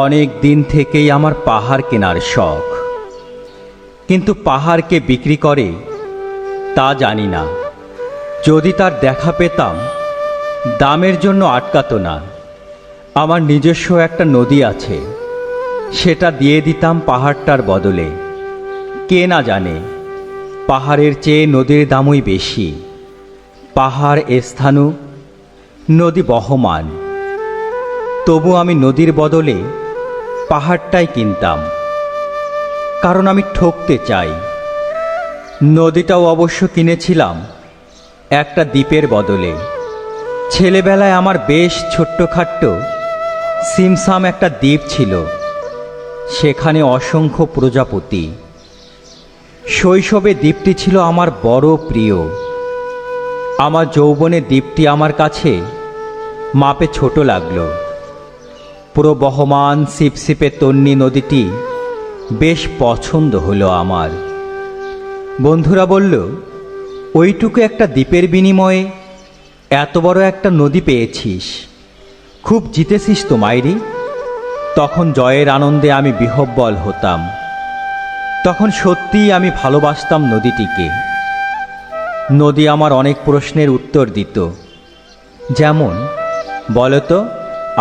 অনেক দিন থেকেই আমার পাহাড় কেনার শখ, কিন্তু পাহাড় কে বিক্রি করে তা জানি না। যদি তার দেখা পেতাম, দামের জন্য আটকাতো না। আমার নিজস্ব একটা নদী আছে, সেটা দিয়ে দিতাম পাহাড়টার বদলে। কে না জানে পাহাড়ের চেয়ে নদীর দামই বেশি। পাহাড় স্থাণু, নদী বহমান। তবু আমি নদীর বদলে পাহাড়টাই কিনতাম, কারণ আমি ঠকতে চাই। নদীটাও অবশ্য কিনেছিলাম একটা দ্বীপের বদলে। ছেলেবেলায় আমার বেশ ছোট্টখাট্ট সিমসাম একটা দ্বীপ ছিল, সেখানে অসংখ্য প্রজাপতি। শৈশবে দ্বীপটি ছিল আমার বড় প্রিয়। আমার যৌবনে দ্বীপটি আমার কাছে মাপে ছোট লাগলো। পুরো বহমান সিপসিপে তন্নি নদীটি বেশ পছন্দ হলো আমার। বন্ধুরা বলল, ওইটুকু একটা দ্বীপের বিনিময়ে এত বড় একটা নদী পেয়েছিস, খুব জিতেছিস তো মাইরি। তখন জয়ের আনন্দে আমি বিহ্বল হতাম। তখন সত্যিই আমি ভালোবাসতাম নদীটিকে। নদী আমার অনেক প্রশ্নের উত্তর দিত, যেমন, বলতো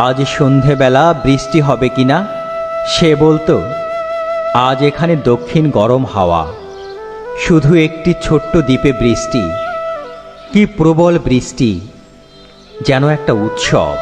আজ সন্ধেবেলা বৃষ্টি হবে কিনা। সে বলতো, আজ এখানে দক্ষিণ গরম হাওয়া, শুধু একটি ছোট্ট দ্বীপে বৃষ্টি, কি প্রবল বৃষ্টি, যেন একটা উৎসব।